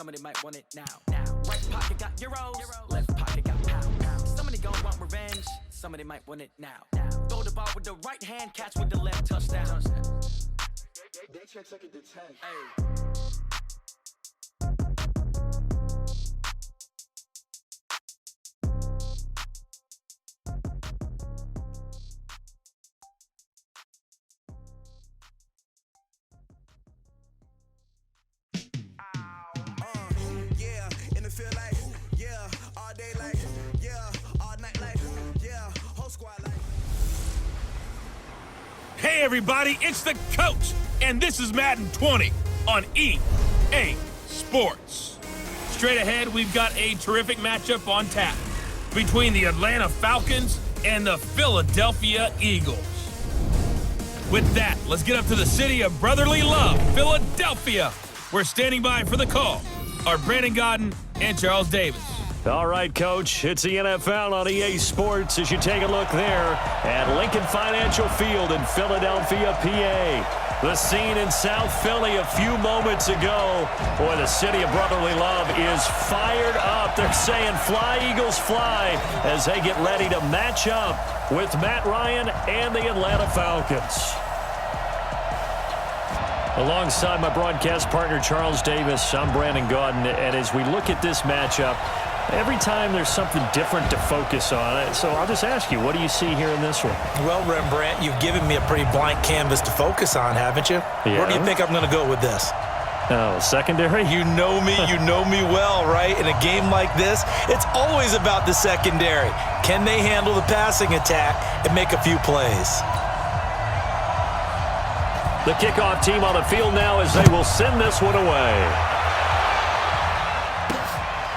Somebody might want it now. Right pocket got euros, left pocket got pounds. Somebody gon' want revenge, somebody might want it now. Throw the ball with the right hand, catch with the left, touchdown. They check second to 10. Hey. Hey everybody, it's the coach, and this is Madden 20 on EA Sports. Straight ahead, we've got a terrific matchup on tap between the Atlanta Falcons and the Philadelphia Eagles. With that, let's get up to the city of brotherly love, Philadelphia. We're standing by for the call are Brandon Godden and Charles Davis. All right, Coach, it's the NFL on EA Sports as you take a look there at Lincoln Financial Field in Philadelphia, PA. The scene in South Philly a few moments ago. Boy, the city of brotherly love is fired up. They're saying, fly, Eagles, fly, as they get ready to match up with Matt Ryan and the Atlanta Falcons. Alongside my broadcast partner, Charles Davis, I'm Brandon Godden, and as we look at this matchup, every time there's something different to focus on. So I'll just ask you, what do you see here in this one? Well, Rembrandt, you've given me a pretty blank canvas to focus on, haven't you? Yeah. Where do you think I'm going to go with this? Oh, secondary? You know me well, right? In a game like this, it's always about the secondary. Can they handle the passing attack and make a few plays? The kickoff team on the field now as they will send this one away.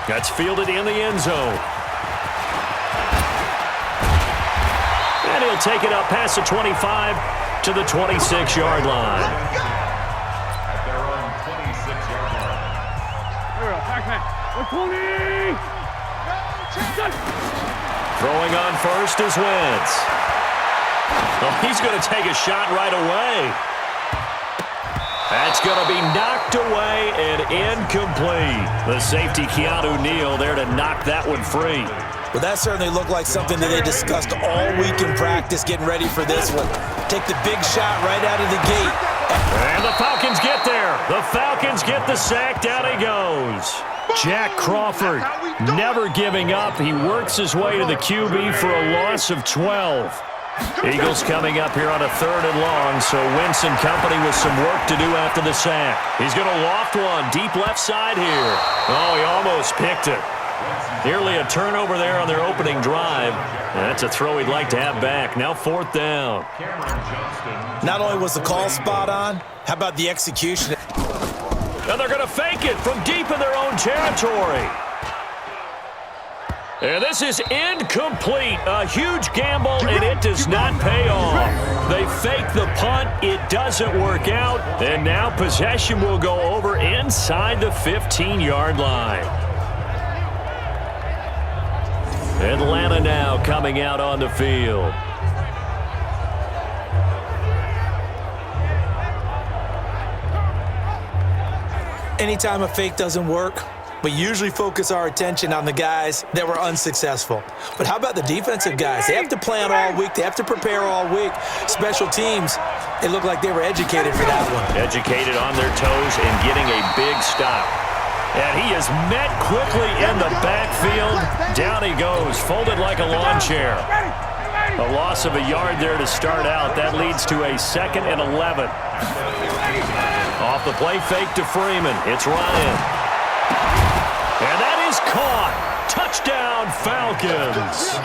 That's fielded in the end zone. And he'll take it up past the 25 to the 26-yard line. At their own 26-yard line. Throwing on first is Wentz. Well, he's going to take a shot right away. That's going to be knocked away and incomplete. The safety, Keanu Neal, there to knock that one free. Well, that certainly looked like something that they discussed all week in practice, getting ready for this one. Take the big shot right out of the gate. And the Falcons get there. The Falcons get the sack. Down he goes. Jack Crawford never giving up. He works his way to the QB for a loss of 12. Eagles coming up here on a 3rd and long, so Wentz and company with some work to do after the sack. He's going to loft one deep left side here. Oh, he almost picked it. Nearly a turnover there on their opening drive. That's a throw he'd like to have back. Now 4th down. Not only was the call spot on, how about the execution? And they're going to fake it from deep in their own territory. And this is incomplete. A huge gamble, and it does not pay off. They fake the punt. It doesn't work out. And now possession will go over inside the 15-yard line. Atlanta now coming out on the field. Anytime a fake doesn't work, we usually focus our attention on the guys that were unsuccessful. But how about the defensive guys? They have to plan all week. They have to prepare all week. Special teams, it looked like they were educated for that one. Educated on their toes and getting a big stop. And he is met quickly in the backfield. Down he goes, folded like a lawn chair. A loss of a yard there to start out. That leads to a 2nd and 11. Off the play fake to Freeman. It's Ryan. And that is caught. Touchdown, Falcons.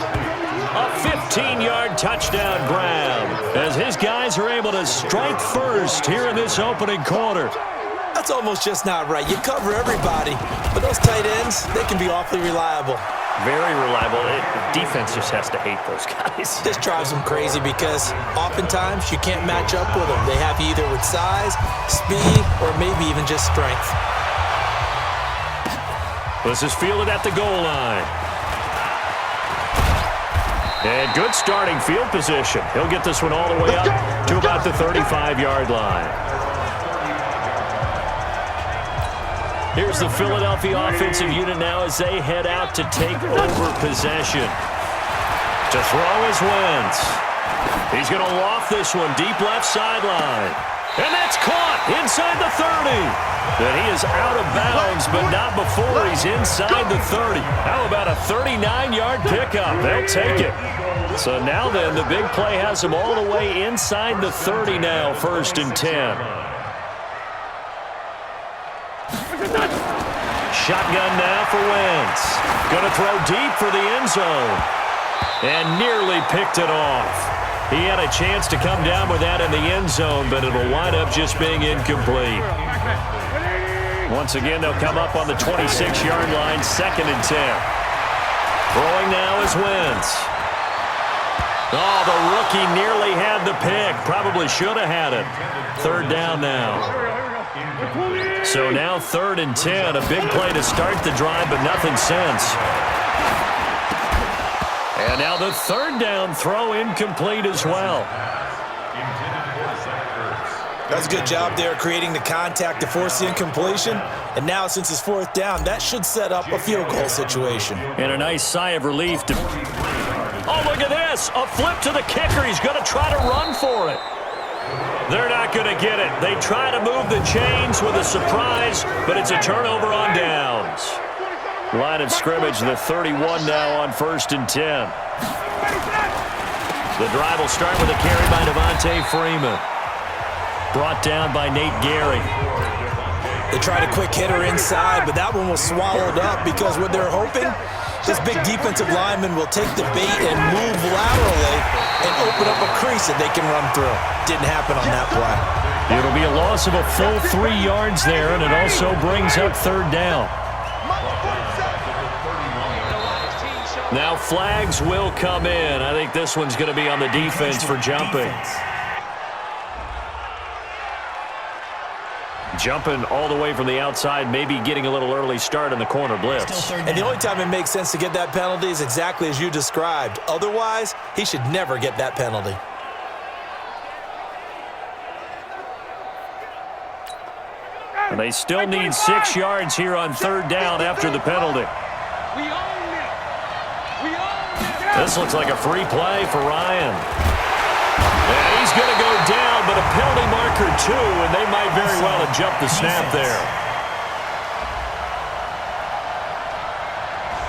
A 15-yard touchdown grab as his guys are able to strike first here in this opening quarter. That's almost just not right. You cover everybody, but those tight ends, they can be awfully reliable. Very reliable. Defense just has to hate those guys. This drives them crazy because oftentimes you can't match up with them. They have you either with size, speed, or maybe even just strength. This is fielded at the goal line. And good starting field position. He'll get this one all the way up to about the 35-yard line. Here's the Philadelphia offensive unit now as they head out to take over possession. To throw is Wentz. He's going to loft this one deep left sideline. And that's caught inside the 30. But he is out of bounds, but not before he's inside the 30. How about a 39-yard pickup? They'll take it. So now then, the big play has him all the way inside the 30 now, 1st and 10. Shotgun now for Wentz. Going to throw deep for the end zone. And nearly picked it off. He had a chance to come down with that in the end zone, but it'll wind up just being incomplete. Once again, they'll come up on the 26-yard line, 2nd and 10. Throwing now is Wentz. Oh, the rookie nearly had the pick. Probably should have had it. 3rd down now. So now 3rd and 10. A big play to start the drive, but nothing since. And now the 3rd down throw incomplete as well. That's a good job there creating the contact to force the incompletion. And now since it's 4th down, that should set up a field goal situation. And a nice sigh of relief. Oh, look at this. A flip to the kicker. He's going to try to run for it. They're not going to get it. They try to move the chains with a surprise, but it's a turnover on downs. Line of scrimmage, the 31 now on 1st and 10. The drive will start with a carry by Devontae Freeman. Brought down by Nate Gary. They tried a quick hitter inside, but that one was swallowed up because what they're hoping, this big defensive lineman will take the bait and move laterally and open up a crease that they can run through. Didn't happen on that play. It'll be a loss of a full 3 yards there, and it also brings up 3rd down. Now flags will come in. I think this one's going to be on the defense for jumping. Jumping all the way from the outside, maybe getting a little early start in the corner blitz. And the only time it makes sense to get that penalty is exactly as you described. Otherwise, he should never get that penalty. And they still need 6 yards here on 3rd down after the penalty. This looks like a free play for Ryan. And he's going to go down, but a penalty marker too, and they might very well have jumped the snap there.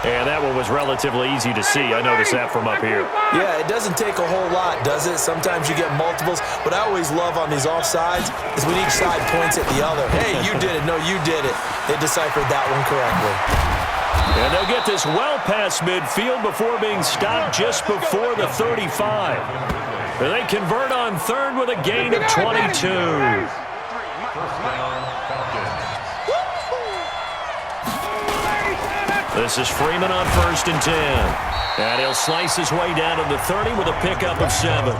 And that one was relatively easy to see. I noticed that from up here. Yeah, it doesn't take a whole lot, does it? Sometimes you get multiples. What I always love on these offsides is when each side points at the other. Hey, you did it. No, you did it. They deciphered that one correctly. And they'll get this well past midfield before being stopped just before the 35. And they convert on 3rd with a gain of 22. This is Freeman on 1st and 10. And he'll slice his way down to the 30 with a pickup of 7.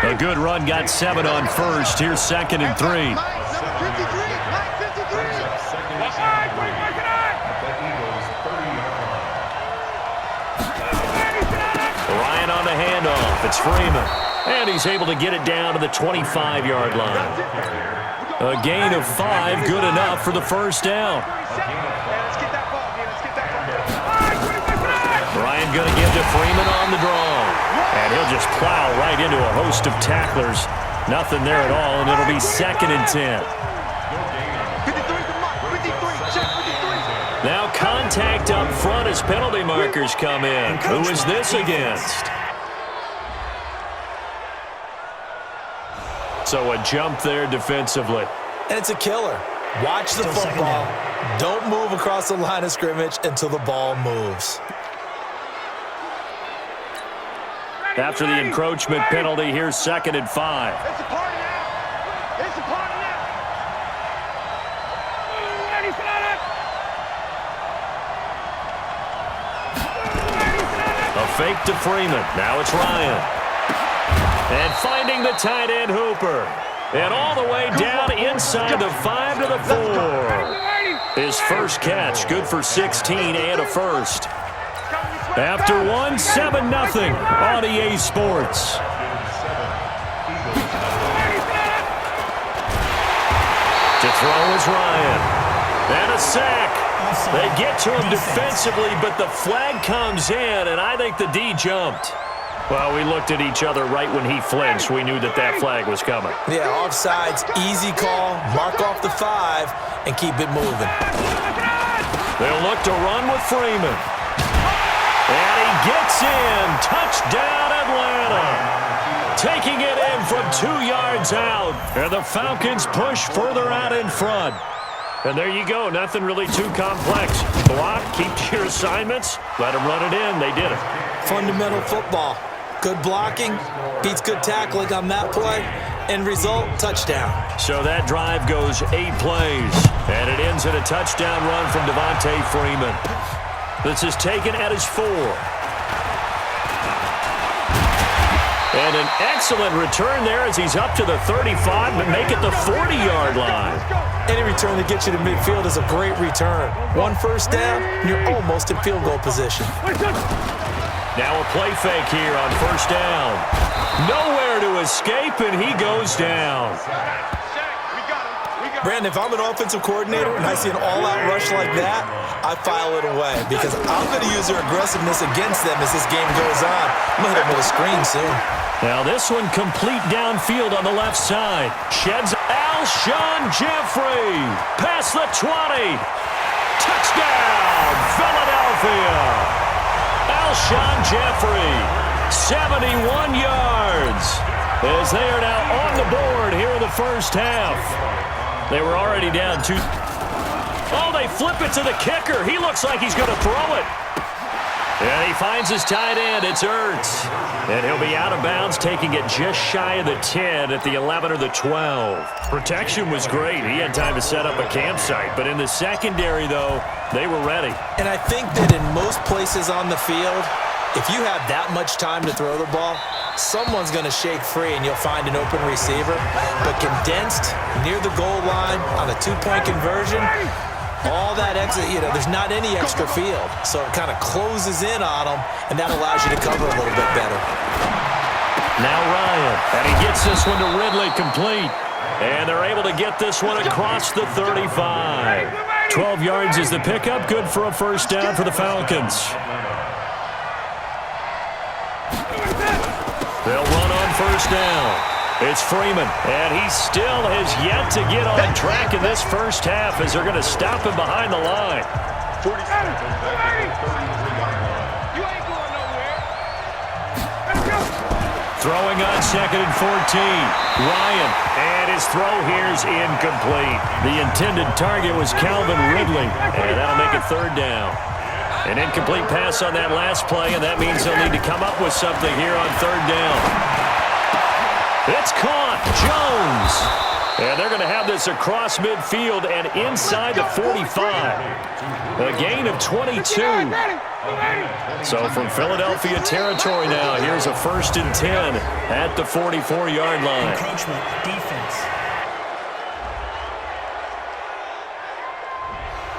A good run got 7 on 1st. Here's 2nd and 3. Ryan on the handoff. It's Freeman. And he's able to get it down to the 25-yard line. A gain of 5, good enough for the 1st down. Ryan going to give to Freeman on the draw. And he'll just plow right into a host of tacklers. Nothing there at all, and it'll be 2nd and 10. Now contact up front as penalty markers come in. Who is this against? So a jump there defensively. And it's a killer. Watch the football. Don't move across the line of scrimmage until the ball moves. After the encroachment penalty, here's 2nd and 5. It's a party now. It's a party now. A fake to Freeman. Now it's Ryan. And finding the tight end Hooper. And all the way down inside the 5 to the 4. His first catch, good for 16 and a first. After 1, 7-0 on EA Sports. To throw is Ryan. And a sack. They get to him defensively, but the flag comes in, and I think the D jumped. Well, we looked at each other right when he flinched. We knew that that flag was coming. Yeah, offsides, easy call, mark off the 5, and keep it moving. They'll look to run with Freeman. And he gets in. Touchdown, Atlanta. Taking it in from 2 yards out. And the Falcons push further out in front. And there you go. Nothing really too complex. Block, keep to your assignments, let them run it in. They did it. Fundamental football. Good blocking, beats good tackling on that play. End result, touchdown. So that drive goes 8 plays. And it ends in a touchdown run from Devontae Freeman. This is taken at his 4. And an excellent return there as he's up to the 35, but make it the 40-yard line. Any return that gets you to midfield is a great return. 1 first down, and you're almost in field goal position. Now a play fake here on first down. Nowhere to escape, and he goes down. Brandon, if I'm an offensive coordinator and I see an all-out rush like that, I file it away because I'm going to use their aggressiveness against them as this game goes on. I'm going to hit them with a screen soon. Now this one complete downfield on the left side. Sheds Alshon Jeffrey. Past the 20. Touchdown, Philadelphia. Alshon Jeffrey, 71 yards. As they are now on the board here in the first half. They were already down 2. Oh, they flip it to the kicker. He looks like he's going to throw it. And he finds his tight end. It's Ertz. And he'll be out of bounds, taking it just shy of the 10 at the 11 or the 12. Protection was great. He had time to set up a campsite. But in the secondary, though, they were ready. And I think that in most places on the field, if you have that much time to throw the ball, someone's going to shake free and you'll find an open receiver. But condensed near the goal line on a 2-point conversion, all that exit, there's not any extra field. So it kind of closes in on them, and that allows you to cover a little bit better. Now Ryan, and he gets this one to Ridley complete. And they're able to get this one across the 35. 12 yards is the pickup. Good for a first down for the Falcons. They'll run on first down. It's Freeman, and he still has yet to get on track in this first half as they're going to stop him behind the line. 40 seconds back at the 33-yard line. You ain't going nowhere. Throwing on 2nd and 14. Ryan, and his throw here is incomplete. The intended target was Calvin Ridley, and that'll make it 3rd down. An incomplete pass on that last play, and that means they'll need to come up with something here on 3rd down. It's caught. Jones. And they're going to have this across midfield and inside the 45. A gain of 22. So from Philadelphia territory now, here's a 1st and 10 at the 44-yard line. Encroachment, defense.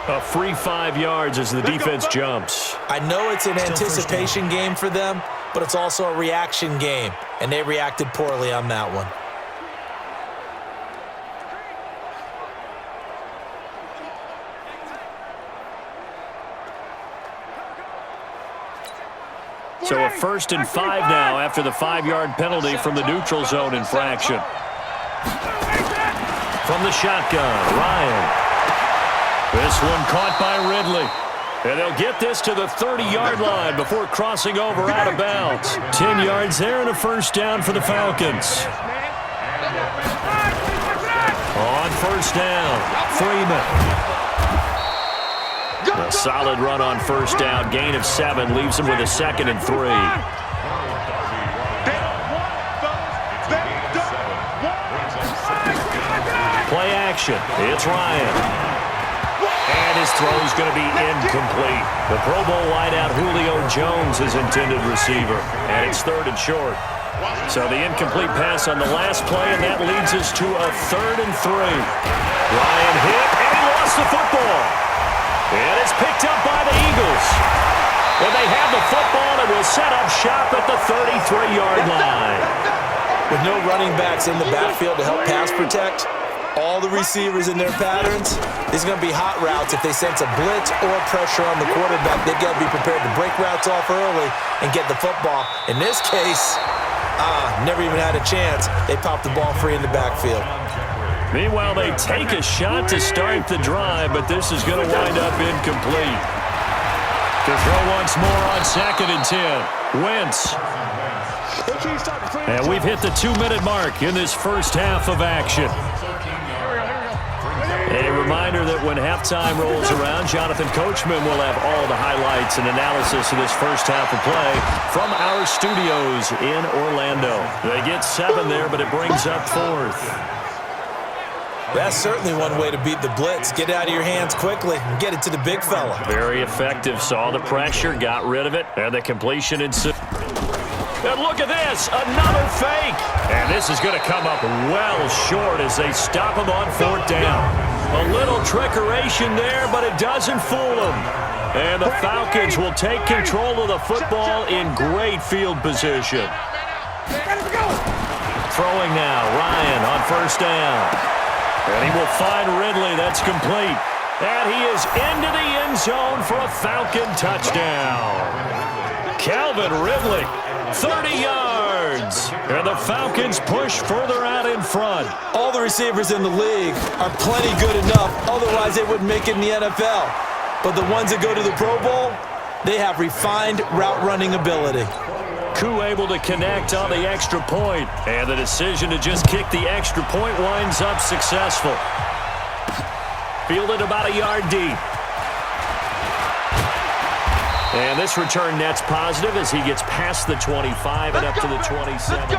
A free 5 yards as the defense jumps. I know it's an anticipation game for them, but it's also a reaction game, and they reacted poorly on that one. So a 1st and 5 now after the 5-yard penalty from the neutral zone infraction. From the shotgun, Ryan. This one caught by Ridley. And they'll get this to the 30-yard line before crossing over out of bounds. 10 yards there and a first down for the Falcons. On first down, Freeman. A solid run on first down. Gain of 7 leaves him with a 2nd and 3. Play action. It's Ryan. And his throw is going to be incomplete. The Pro Bowl wideout Julio Jones is intended receiver. And it's 3rd and short. So the incomplete pass on the last play, and that leads us to a 3rd and 3. Ryan hit, and he lost the football. And it's picked up by the Eagles. When they have the football, it will set up shop at the 33-yard line. With no running backs in the backfield to help pass protect, all the receivers in their patterns. There's going to be hot routes. If they sense a blitz or pressure on the quarterback, they've got to be prepared to break routes off early and get the football. In this case, never even had a chance. They popped the ball free in the backfield. Meanwhile, they take a shot to start the drive, but this is going to wind up incomplete. To throw once more on 2nd and 10. Wentz. And we've hit the 2-minute mark in this first half of action. A reminder that when halftime rolls around, Jonathan Coachman will have all the highlights and analysis of this first half of play from our studios in Orlando. They get 7 there, but it brings up 4th. That's certainly one way to beat the blitz. Get it out of your hands quickly and get it to the big fella. Very effective. Saw the pressure, got rid of it, and the completion ensued. And look at this, another fake. And this is going to come up well short as they stop him on 4th down. A little trickeration there, but it doesn't fool them. And the Falcons will take control of the football in great field position. Throwing now, Ryan on 1st down. And he will find Ridley. That's complete. And he is into the end zone for a Falcon touchdown. Calvin Ridley, 30 yards. And the Falcons push further out in front. All the receivers in the league are plenty good enough. Otherwise, they wouldn't make it in the NFL. But the ones that go to the Pro Bowl, they have refined route running ability. Koo able to connect on the extra point, and the decision to just kick the extra point winds up successful. Fielded about a yard deep. And this return net's positive as he gets past the 25 and up to the 27.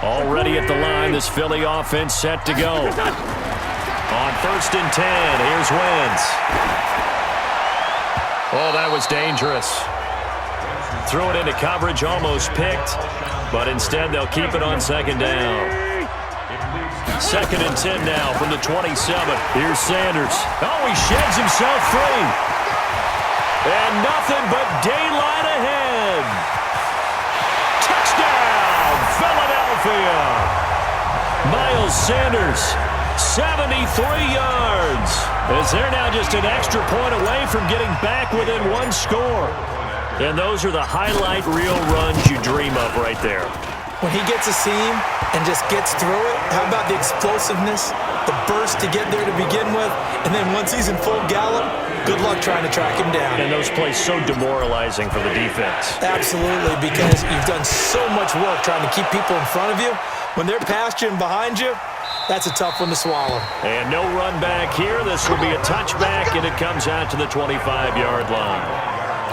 Already at the line, this Philly offense set to go. On 1st and 10, here's Wentz. Oh, that was dangerous. Threw it into coverage, almost picked, but instead they'll keep it on 2nd down. 2nd and 10 now from the 27. Here's Sanders. Oh, he sheds himself free. And nothing but daylight ahead. Touchdown, Philadelphia. Miles Sanders, 73 yards. As they're now just an extra point away from getting back within 1 score. And those are the highlight reel runs you dream of right there. When he gets a seam and just gets through it, how about the explosiveness, the burst to get there to begin with, and then once he's in full gallop, good luck trying to track him down. And those plays so demoralizing for the defense. Absolutely, because you've done so much work trying to keep people in front of you. When they're past you and behind you, that's a tough one to swallow. And no run back here. This will be a touchback, and it comes out to the 25-yard line.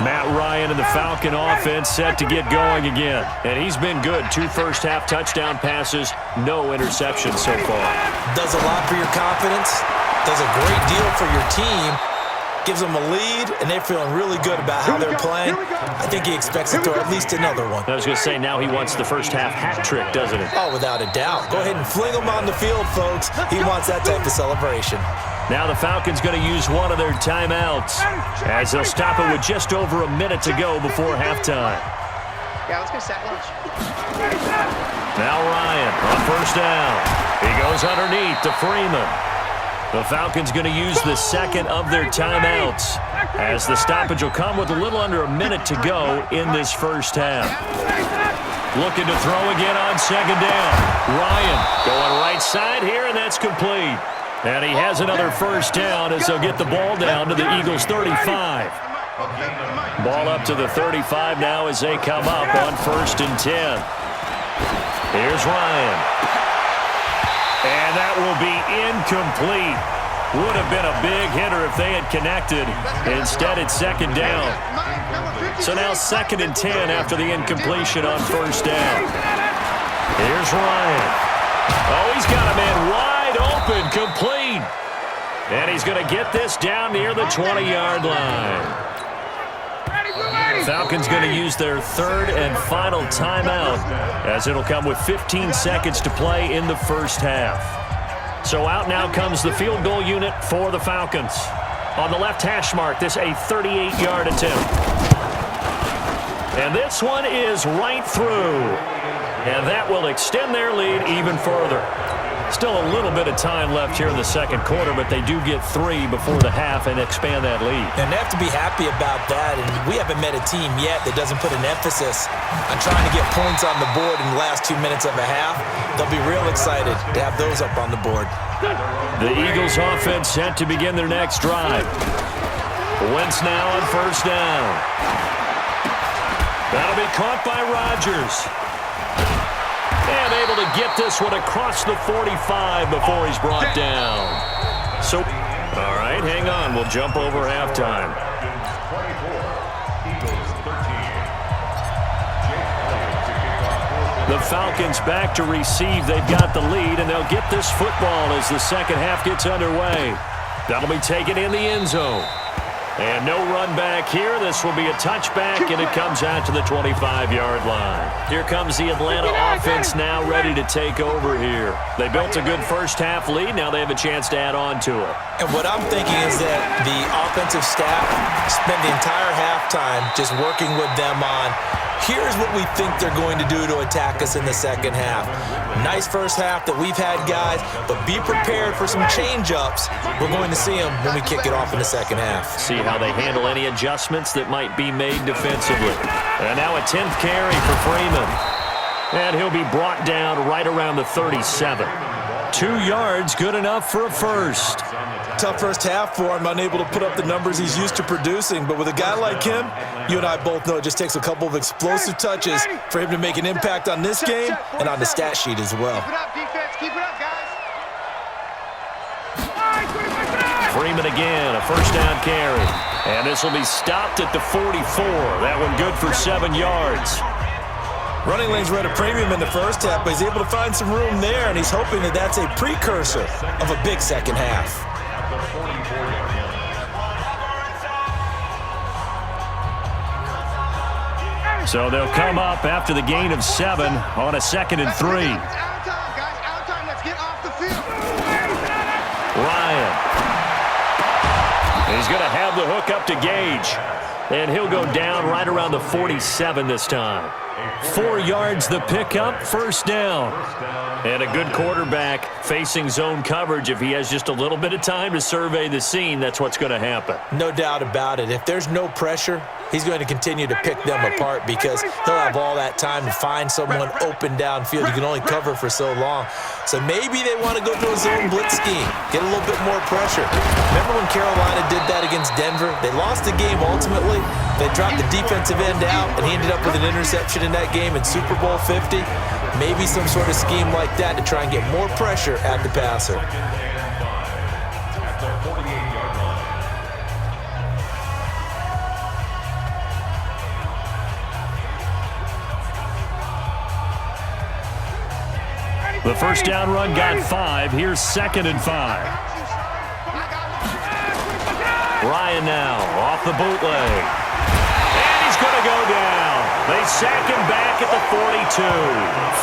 Matt Ryan and the Falcon offense set to get going again. And he's been good. 2 first-half touchdown passes, no interceptions so far. Does a lot for your confidence, does a great deal for your team, gives them a lead, and they're feeling really good about how they're playing. I think he expects to throw at least another one. I was going to say, now he wants the first-half hat trick, doesn't he? Oh, without a doubt. Go ahead and fling him on the field, folks. He wants that type of celebration. Now the Falcons going to use one of their timeouts as they'll stop it with just over a minute to go before halftime. Yeah, let's go set lunch. Now Ryan on 1st down. He goes underneath to Freeman. The Falcons going to use the second of their timeouts as the stoppage will come with a little under a minute to go in this first half. Looking to throw again on 2nd down. Ryan going right side here, and that's complete. And he has another first down as they'll get the ball down to the Eagles' 35. Ball up to the 35 now as they come up on 1st and 10. Here's Ryan. And that will be incomplete. Would have been a big hitter if they had connected. Instead, it's 2nd down. So now 2nd and 10 after the incompletion on 1st down. Here's Ryan. Oh, he's got a man wide open, complete. And he's going to get this down near the 20-yard line. Falcons going to use their 3rd and final timeout as it'll come with 15 seconds to play in the first half. So out now comes the field goal unit for the Falcons. On the left hash mark, this a 38-yard attempt. And this one is right through. And that will extend their lead even further. Still a little bit of time left here in the second quarter, but they do get 3 before the half and expand that lead. And they have to be happy about that, and we haven't met a team yet that doesn't put an emphasis on trying to get points on the board in the last 2 minutes of a half. They'll be real excited to have those up on the board. The Eagles offense set to begin their next drive. Wentz now on first down. That'll be caught by Rodgers. And able to get this one across the 45 before he's brought down. So, all right, hang on. We'll jump over halftime. The Falcons back to receive. They've got the lead, and they'll get this football as the second half gets underway. That'll be taken in the end zone. And no run back here. This will be a touchback, and it comes out to the 25-yard line. Here comes the Atlanta offense now ready to take over here. They built a good first-half lead. Now they have a chance to add on to it. And what I'm thinking is that the offensive staff spent the entire halftime just working with them on, here's what we think they're going to do to attack us in the second half. Nice first half that we've had, guys, but be prepared for some change-ups. We're going to see them when we kick it off in the second half. See how they handle any adjustments that might be made defensively. And now a 10th carry for Freeman. And he'll be brought down right around the 37. 2 yards, good enough for a first. Tough first half for him, unable to put up the numbers he's used to producing. But with a guy like him, you and I both know it just takes a couple of explosive touches for him to make an impact on this game and on the stat sheet as well. Keep it up, defense. Keep it up, guys. Freeman again, a first down carry. And this will be stopped at the 44. That one good for 7 yards. Running lanes were at a premium in the first half, but he's able to find some room there, and he's hoping that that's a precursor of a big second half. So they'll come up after the gain of 7 on a 2nd and 3. It's out of time, guys. Out of time. Let's get off the field. Ryan. He's going to have the hook up to Gage. And he'll go down right around the 47 this time. 4 yards the pickup, first down. And a good quarterback facing zone coverage. If he has just a little bit of time to survey the scene, that's what's going to happen. No doubt about it. If there's no pressure, he's going to continue to pick them apart because he'll have all that time to find someone open downfield. You can only cover for so long. So maybe they want to go to a zone blitz scheme, get a little bit more pressure. Remember when Carolina did that against Denver? They lost the game ultimately. They dropped the defensive end out, and he ended up with an interception in that game in Super Bowl 50. Maybe some sort of scheme like that to try and get more pressure at the passer. The first down run got 5. Here's 2nd and 5. Ryan now off the bootleg. And he's going to go down. They sack him back at the 42.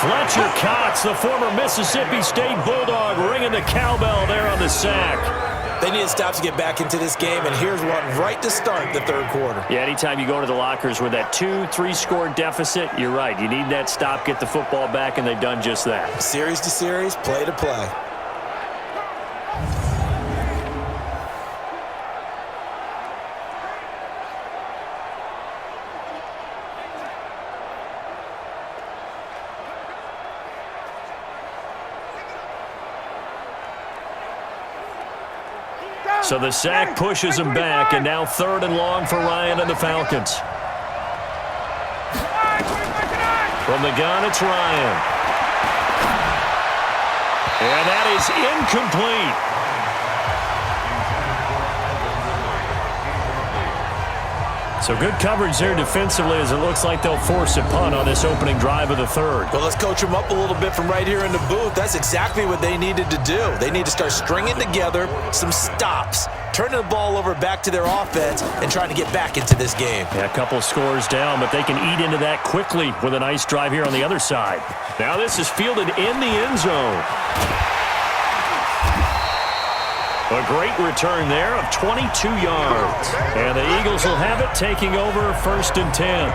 Fletcher Cox, the former Mississippi State Bulldog, ringing the cowbell there on the sack. They need to stop to get back into this game, and here's one right to start the third quarter. Yeah, anytime you go to the lockers with that 2-3 score deficit, you're right. You need that stop, get the football back, and they've done just that. Series to series, play to play. So the sack pushes him back, and now 3rd and long for Ryan and the Falcons. From the gun, it's Ryan. And that is incomplete. So good coverage there defensively as it looks like they'll force a punt on this opening drive of the third. Well, let's coach them up a little bit from right here in the booth. That's exactly what they needed to do. They need to start stringing together some stops, turning the ball over back to their offense, and trying to get back into this game. Yeah, a couple scores down, but they can eat into that quickly with a nice drive here on the other side. Now this is fielded in the end zone. A great return there of 22 yards. And the Eagles will have it, taking over 1st and 10.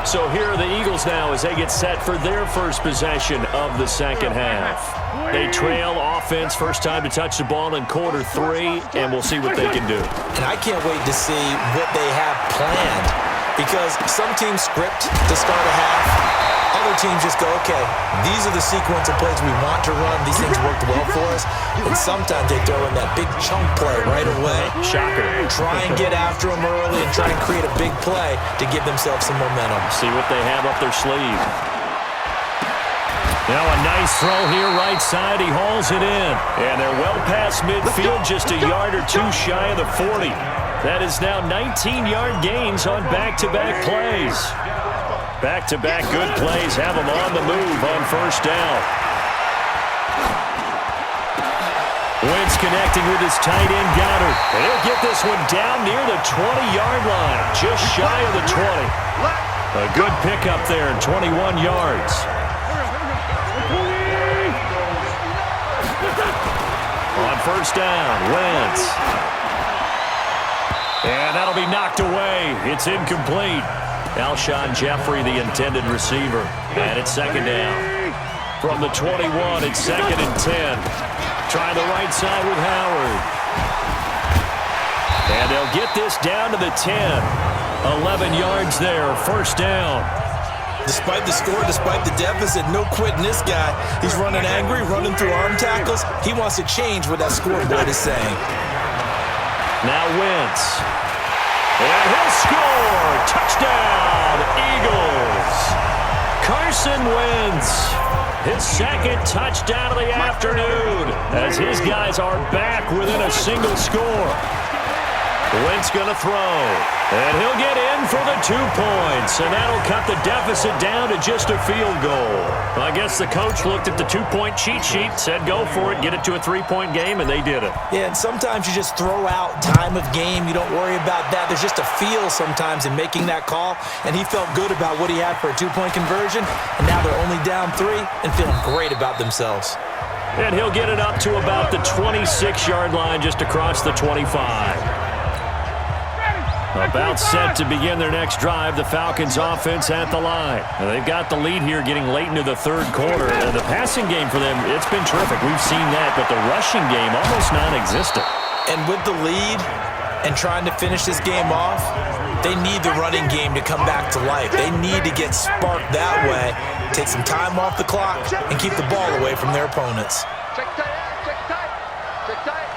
So here are the Eagles now as they get set for their first possession of the second half. They trail offense, first time to touch the ball in quarter 3, and we'll see what they can do. And I can't wait to see what they have planned, because some teams script to start a half. Other teams just go, okay, these are the sequence of plays we want to run. These things worked well for us. And sometimes they throw in that big chunk play right away. Shocker. Try and get after them early and try and create a big play to give themselves some momentum. See what they have up their sleeve. Now a nice throw here, right side. He hauls it in. And they're well past midfield, just a yard or two shy of the 40. That is now 19-yard gains on back-to-back plays. Back-to-back good plays have them on the move on first down. Wentz connecting with his tight end Goddard. And he'll get this one down near the 20-yard line, just shy of the 20. A good pickup there, 21 yards. On first down, Wentz. And that'll be knocked away. It's incomplete. Alshon Jeffrey, the intended receiver. And it's second down. From the 21, it's second and 10. Try the right side with Howard. And they'll get this down to the 10. 11 yards there, first down. Despite the score, despite the deficit, no quitting this guy. He's running angry, running through arm tackles. He wants to change what that scoreboard is saying. Now Wentz. And he'll score! Touchdown, Eagles! Carson Wentz, his second touchdown of the afternoon, as his guys are back within a single score. Wentz going to throw, and he'll get in for the 2 points, and that'll cut the deficit down to just a field goal. I guess the coach looked at the 2-point cheat sheet, said go for it, get it to a 3-point game, and they did it. Yeah, and sometimes you just throw out time of game. You don't worry about that. There's just a feel sometimes in making that call, and he felt good about what he had for a 2-point conversion, and now they're only down 3 and feeling great about themselves. And he'll get it up to about the 26-yard line just across the 25. About set to begin their next drive, the Falcons offense at the line. Now they've got the lead here getting late into the third quarter. And the passing game for them, it's been terrific. We've seen that, but the rushing game almost non-existent. And with the lead and trying to finish this game off, they need the running game to come back to life. They need to get sparked that way, take some time off the clock, and keep the ball away from their opponents. Check tight, check tight, check tight.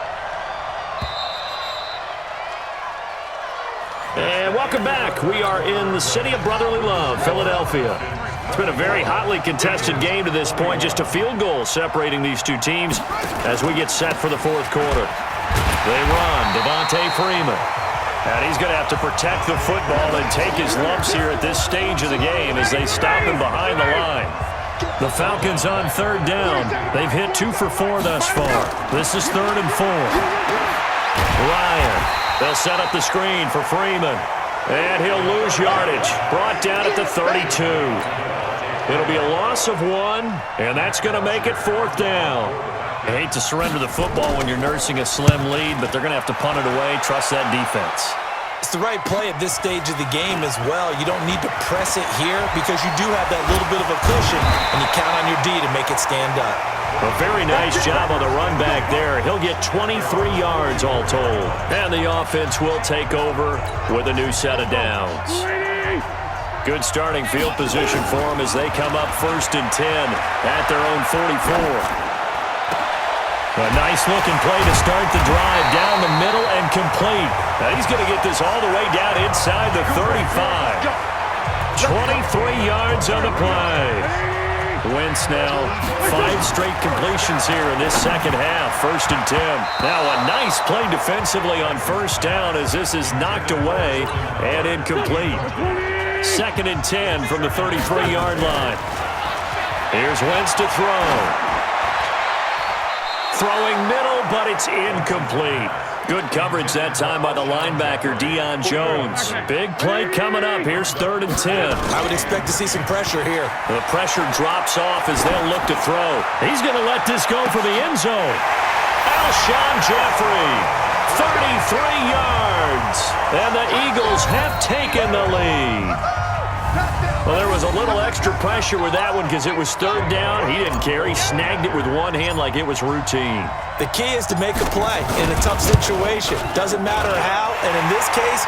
And welcome back. We are in the city of brotherly love, Philadelphia. It's been a very hotly contested game to this point. Just a field goal separating these two teams as we get set for the fourth quarter. They run, Devontae Freeman. And he's going to have to protect the football and take his lumps here at this stage of the game as they stop him behind the line. The Falcons on third down. They've hit 2 for 4 thus far. This is 3rd and 4. Ryan. They'll set up the screen for Freeman. And he'll lose yardage. Brought down at the 32. It'll be a loss of 1, and that's going to make it 4th down. I hate to surrender the football when you're nursing a slim lead, but they're going to have to punt it away. Trust that defense. It's the right play at this stage of the game as well. You don't need to press it here because you do have that little bit of a cushion, and you count on your D to make it stand up. A very nice job on the run back there. He'll get 23 yards all told. And the offense will take over with a new set of downs. Good starting field position for them as they come up 1st and 10 at their own 44. A nice-looking play to start the drive down the middle and complete. Now he's going to get this all the way down inside the 35. 23 yards on the play. Wentz now 5 straight completions here in this second half, 1st and 10. Now a nice play defensively on first down as this is knocked away and incomplete. 2nd and 10 from the 33-yard line. Here's Wentz to throw. Throwing middle, but it's incomplete. Good coverage that time by the linebacker, Deion Jones. Big play coming up. Here's 3rd and 10. I would expect to see some pressure here. The pressure drops off as they'll look to throw. He's going to let this go for the end zone. Alshon Jeffrey, 33 yards. And the Eagles have taken the lead. Well, there was a little extra pressure with that one because it was third down. He didn't care. He snagged it with one hand like it was routine. The key is to make a play in a tough situation. Doesn't matter how, and in this case,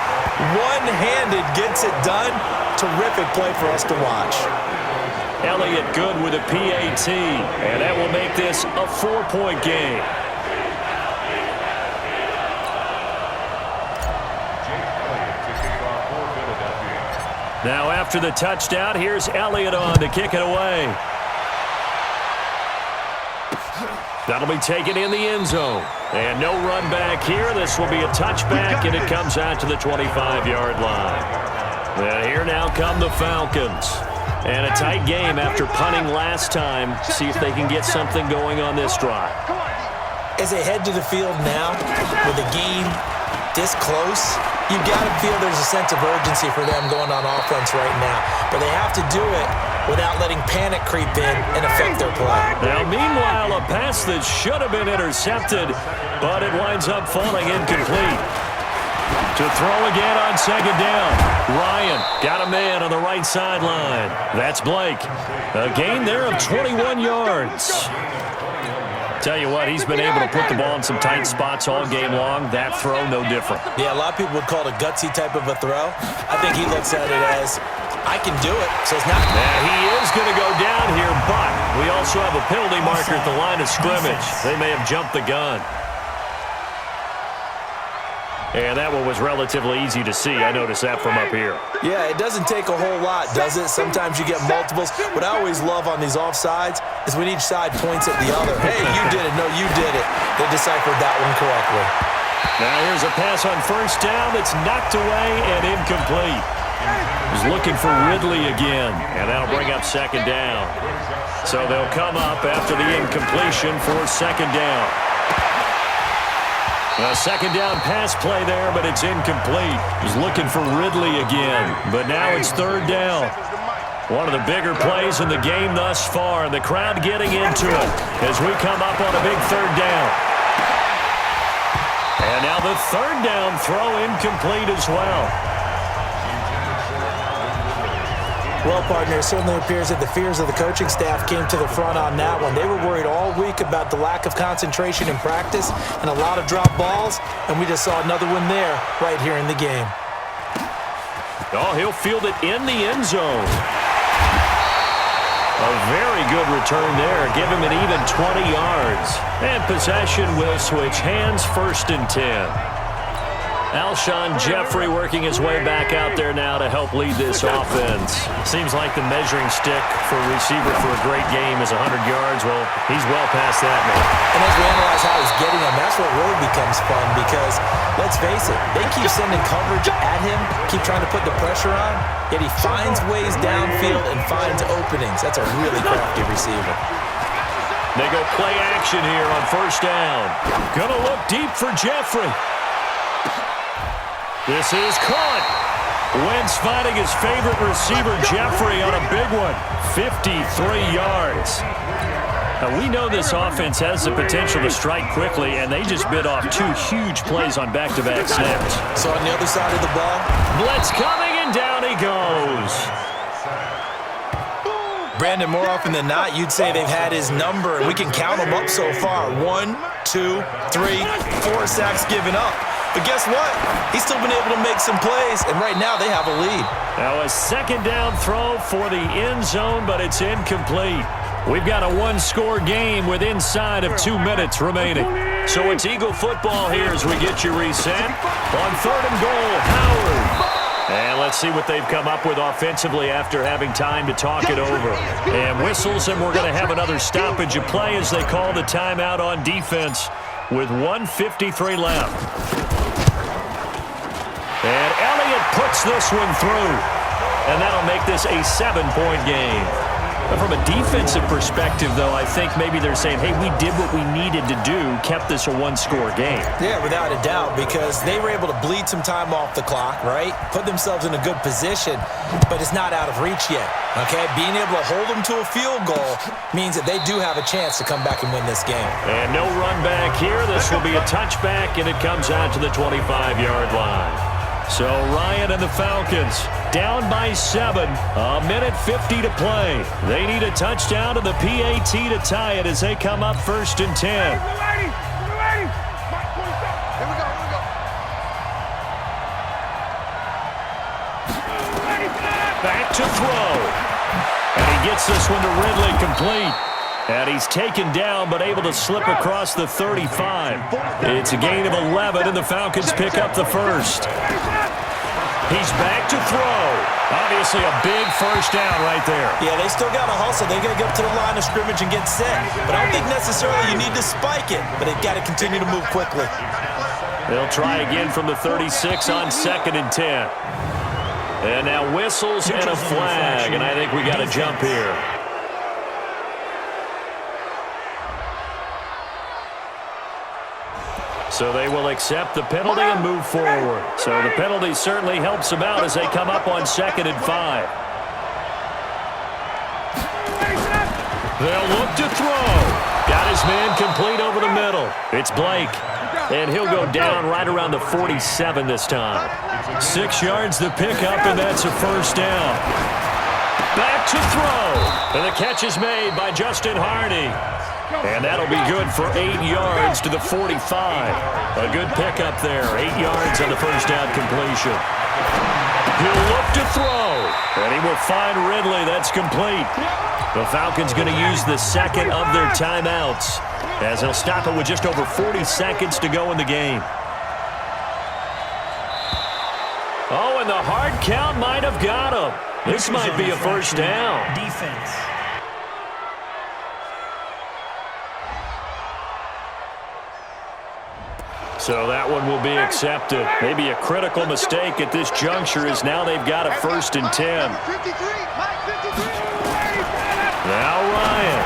one-handed gets it done. Terrific play for us to watch. Elliott good with a PAT, and that will make this a 4-point game. Now after the touchdown, here's Elliott on to kick it away. That'll be taken in the end zone. And no run back here. This will be a touchback, and it comes out to the 25-yard line. And here now come the Falcons. And a tight game after punting last time. See if they can get something going on this drive. As they head to the field now, with the game this close, you've got to feel there's a sense of urgency for them going on offense right now. But they have to do it without letting panic creep in and affect their play. Now, meanwhile, a pass that should have been intercepted, but it winds up falling incomplete. To throw again on second down. Ryan got a man on the right sideline. That's Blake. A gain there of 21 yards. Tell you what, he's been able to put the ball in some tight spots all game long. That throw, no different. Yeah, a lot of people would call it a gutsy type of a throw. I think he looks at it as, I can do it, so it's not. Now, he is going to go down here, but we also have a penalty marker at the line of scrimmage. They may have jumped the gun. And that one was relatively easy to see. I noticed that from up here. Yeah, it doesn't take a whole lot, does it? Sometimes you get multiples. What I always love on these offsides is when each side points at the other. Hey, you did it. No, you did it. They deciphered that one correctly. Now here's a pass on first down that's knocked away and incomplete. He's looking for Ridley again, and that'll bring up second down. So they'll come up after the incompletion for second down. A second down pass play there, but it's incomplete. He's looking for Ridley again, but now it's third down. One of the bigger plays in the game thus far, and the crowd getting into it as we come up on a big third down. And now the third down throw incomplete as well. Well, partner, it certainly appears that the fears of the coaching staff came to the front on that one. They were worried all week about the lack of concentration in practice and a lot of drop balls, and we just saw another one there right here in the game. Oh, he'll field it in the end zone. A very good return there. Give him an even 20 yards. And possession will switch hands, 1st and 10. Alshon Jeffrey working his way back out there now to help lead this offense. Seems like the measuring stick for a receiver for a great game is 100 yards. Well, he's well past that now. And as we analyze how he's getting them, that's what really becomes fun because, let's face it, they keep sending coverage at him, keep trying to put the pressure on, yet he finds ways downfield and finds openings. That's a really crafty receiver. They go play action here on first down. Gonna look deep for Jeffrey. This is caught. Wentz finding his favorite receiver, Jeffrey, on a big one. 53 yards. Now, we know this offense has the potential to strike quickly, and they just bit off 2 huge plays on back-to-back snaps. So on the other side of the ball, blitz coming, and down he goes. Brandon, more often than not, you'd say they've had his number, and we can count them up so far. 1, 2, 3, 4 sacks given up. But guess what? He's still been able to make some plays, and right now they have a lead. Now a second down throw for the end zone, but it's incomplete. We've got a 1-score game with inside of 2 minutes remaining. So it's Eagle football here as we get you reset. On 3rd and goal, Howard. And let's see what they've come up with offensively after having time to talk it over. And whistles, and we're going to have another stoppage of play as they call the timeout on defense with 1:53 left. And Elliott puts this one through. And that'll make this a 7-point game. But from a defensive perspective, though, I think maybe they're saying, hey, we did what we needed to do, kept this a 1-score game. Yeah, without a doubt, because they were able to bleed some time off the clock, right? Put themselves in a good position, but it's not out of reach yet, okay? Being able to hold them to a field goal means that they do have a chance to come back and win this game. And no run back here. This will be a touchback, and it comes out to the 25-yard line. So Ryan and the Falcons down by 7, a minute 50 to play. They need a touchdown to the PAT to tie it as they come up 1st and 10. Here we go. Back to throw. And he gets this one to Ridley complete. And he's taken down but able to slip across the 35. It's a gain of 11, and the Falcons pick up the first. He's back to throw. Obviously a big first down right there. Yeah, they still got to hustle. They got to get up to the line of scrimmage and get set. But I don't think necessarily you need to spike it, but they've got to continue to move quickly. They'll try again from the 36 on 2nd and 10. And now whistles and a flag, and I think we got a jump here. So they will accept the penalty and move forward. So the penalty certainly helps them out as they come up on 2nd and 5. They'll look to throw. Got his man complete over the middle. It's Blake. And he'll go down right around the 47 this time. 6 yards to pick up, and that's a first down. Back to throw. And the catch is made by Justin Hardy. And that'll be good for 8 yards to the 45. A good pickup there. 8 yards on the first down completion. He'll look to throw. And he will find Ridley. That's complete. The Falcons going to use the second of their timeouts, as they'll stop it with just over 40 seconds to go in the game. Oh, and the hard count might have got him. This might be a first down. Defense. So that one will be accepted. Maybe a critical mistake at this juncture, as now they've got a 1st and 10. Now Ryan.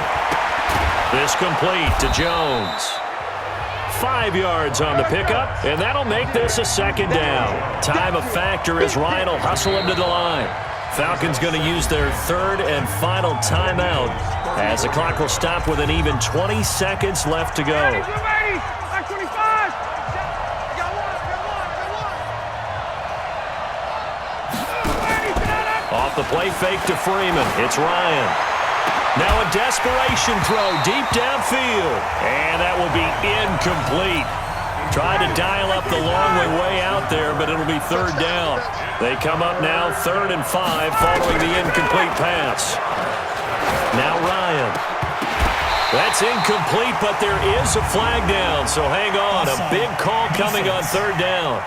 This complete to Jones. 5 yards on the pickup, and that'll make this a 2nd down. Time a factor as Ryan will hustle him to the line. Falcons going to use their 3rd and final timeout, as the clock will stop with an even 20 seconds left to go. Off the play fake to Freeman. It's Ryan. Now a desperation throw deep downfield. And that will be incomplete. Tried to dial up the long way out there, but it'll be 3rd down. They come up now 3rd and 5 following the incomplete pass. Now Ryan. That's incomplete, but there is a flag down, so hang on. A big call coming on 3rd down.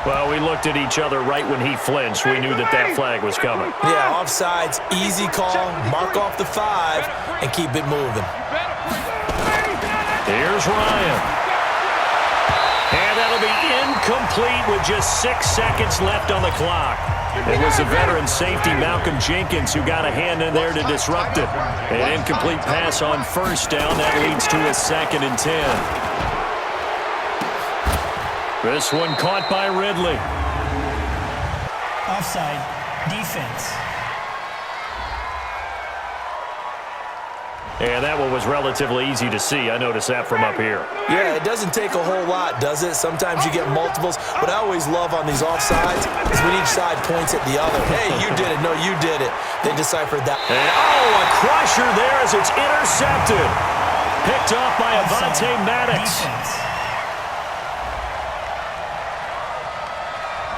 Well, we looked at each other right when he flinched. We knew that that flag was coming. Yeah, offsides, easy call, mark off the 5, and keep it moving. Here's Ryan. And that'll be incomplete with just 6 seconds left on the clock. It was the veteran safety Malcolm Jenkins who got a hand in there to disrupt it. An incomplete pass on 1st down. That leads to a 2nd and 10. This one caught by Ridley. Offside. Defense. And that one was relatively easy to see. I noticed that from up here. Yeah, it doesn't take a whole lot, does it? Sometimes you get multiples. What I always love on these offsides is when each side points at the other. Hey, you did it. No, you did it. They deciphered that. And, a crusher there as it's intercepted. Picked off by Avonte Maddox. Defense.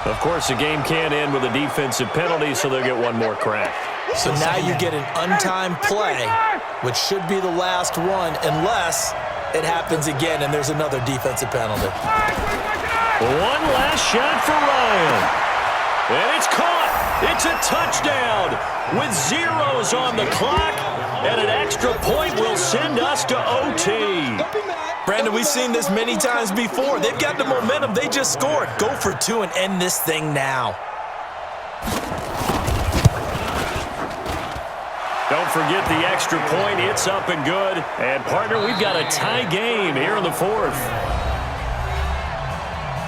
Of course, the game can't end with a defensive penalty, so they'll get one more crack. So now you get an untimed play, which should be the last one, unless it happens again and there's another defensive penalty. One last shot for Ryan. And it's caught. It's a touchdown with zeros on the clock, and an extra point will send us to OT. Brandon, we've seen this many times before. They've got the momentum. They just scored. Go for 2 and end this thing now. Don't forget the extra point. It's up and good. And, partner, we've got a tie game here in the 4th.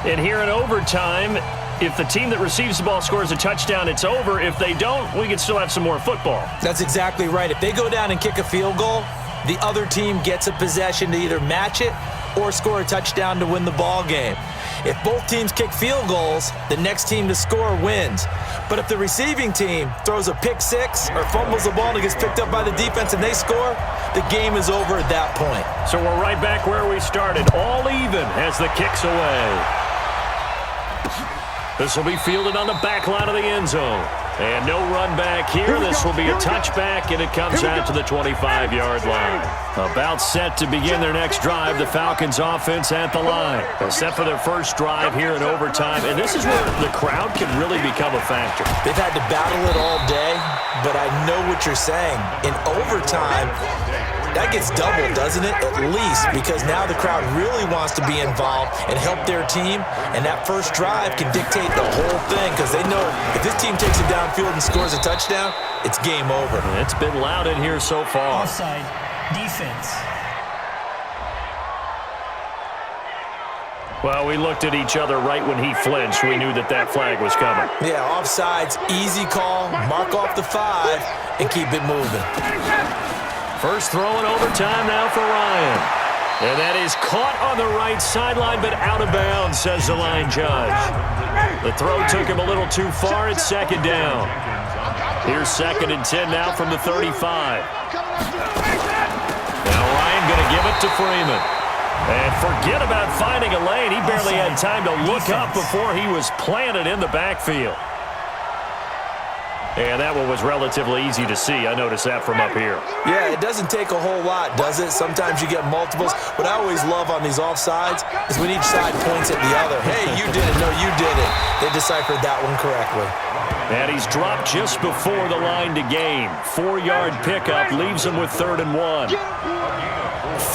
And here in overtime, if the team that receives the ball scores a touchdown, it's over. If they don't, we can still have some more football. That's exactly right. If they go down and kick a field goal, the other team gets a possession to either match it or score a touchdown to win the ball game. If both teams kick field goals, the next team to score wins. But if the receiving team throws a pick six or fumbles the ball and it gets picked up by the defense and they score, the game is over at that point. So we're right back where we started, all even as the kick's away. This will be fielded on the back line of the end zone. And no run back here. This will be a touchback, and it comes out to the 25-yard line. About set to begin their next drive, the Falcons offense at the line. Set for their first drive here in overtime, and this is where the crowd can really become a factor. They've had to battle it all day, but I know what you're saying. In overtime, that gets doubled, doesn't it? At least, because now the crowd really wants to be involved and help their team, and that first drive can dictate the whole thing because they know if this team takes it downfield and scores a touchdown, it's game over. It's been loud in here so far. Offside. Defense. Well, we looked at each other right when he flinched. We knew that that flag was coming. Yeah, offsides, easy call, mark off the 5, and keep it moving. First throw in overtime now for Ryan. And that is caught on the right sideline, but out of bounds, says the line judge. The throw took him a little too far. It's second down. Here's 2nd and 10 now from the 35. Now Ryan going to give it to Freeman. And forget about finding a lane. He barely had time to look up before he was planted in the backfield. And that one was relatively easy to see. I noticed that from up here. Yeah, it doesn't take a whole lot, does it? Sometimes you get multiples. What I always love on these offsides is when each side points at the other. Hey, you did it. No, you did it. They deciphered that one correctly. And he's dropped just before the line to gain. 4-yard pickup leaves him with 3rd and 1.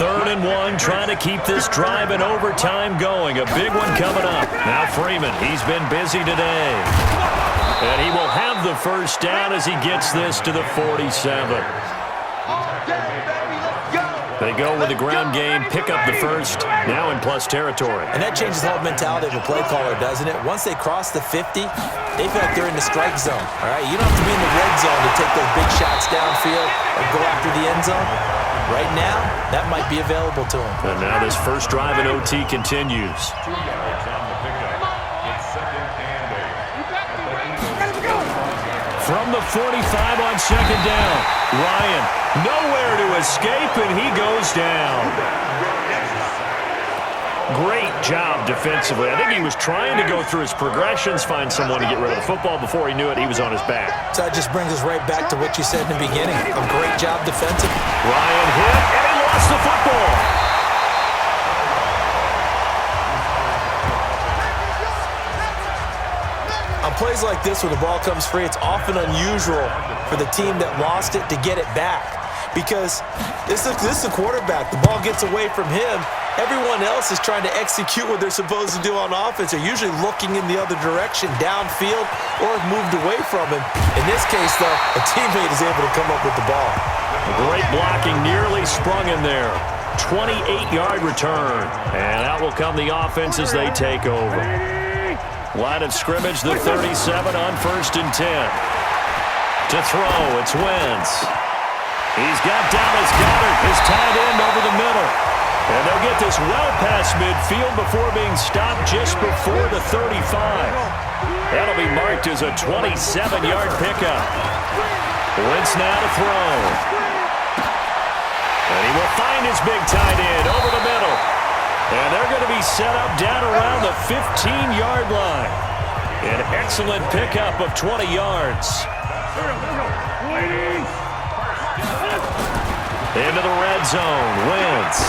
3rd and 1, trying to keep this drive in overtime going. A big one coming up. Now Freeman, he's been busy today. And he will have the first down as he gets this to the 47. They go with the ground game, pick up the first, now in plus territory. And that changes the whole mentality of a play caller, doesn't it? Once they cross the 50, they feel like they're in the strike zone, all right? You don't have to be in the red zone to take those big shots downfield or go after the end zone. Right now, that might be available to them. And now this first drive in OT continues. From the 45 on 2nd down, Ryan nowhere to escape, and he goes down. Great job defensively. I think he was trying to go through his progressions, find someone to get rid of the football. Before he knew it, he was on his back. So that just brings us right back to what you said in the beginning. A great job defensively. Ryan hit, and he lost the football. On plays like this where the ball comes free, it's often unusual for the team that lost it to get it back. Because this is the quarterback. The ball gets away from him. Everyone else is trying to execute what they're supposed to do on offense. They're usually looking in the other direction, downfield, or have moved away from him. In this case, though, a teammate is able to come up with the ball. Great blocking, nearly sprung in there. 28-yard return. And out will come the offense as they take over. Line of scrimmage, the 37 on 1st and 10. To throw, it's Wentz. He's got Dallas Goedert, his tight end, over the middle. And they'll get this well past midfield before being stopped just before the 35. That'll be marked as a 27-yard pickup. Wentz now to throw. And he will find his big tight end over the middle. And they're going to be set up down around the 15-yard line. An excellent pickup of 20 yards. Into the red zone, Wentz.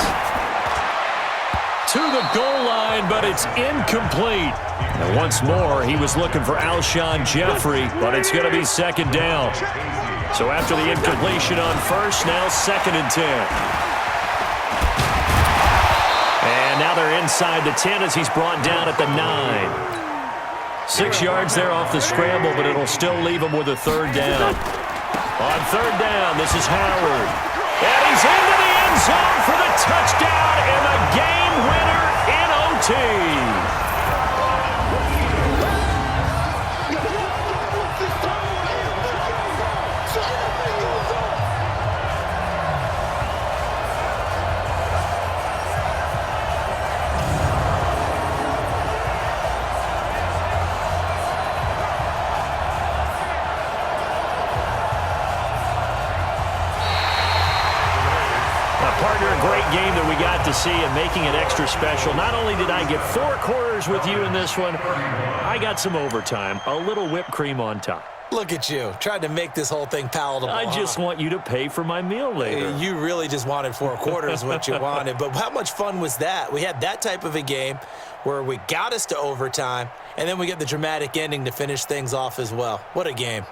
To the goal line, but it's incomplete. And once more, he was looking for Alshon Jeffrey, but it's going to be 2nd down. So after the incompletion on 1st, now 2nd and 10. And now they're inside the 10 as he's brought down at the 9. 6 yards there off the scramble, but it'll still leave him with a 3rd down. On 3rd down, this is Howard. And he's into the end zone for the touchdown and the game winner in OT. to see, and making it extra special. Not only did I get 4 quarters with you in this one, I got some overtime, a little whipped cream on top. Look at you, trying to make this whole thing palatable. I just want you to pay for my meal later. You really just wanted 4 quarters what you wanted. But how much fun was that? We had that type of a game where we got us to overtime, and then we get the dramatic ending to finish things off as well. What a game.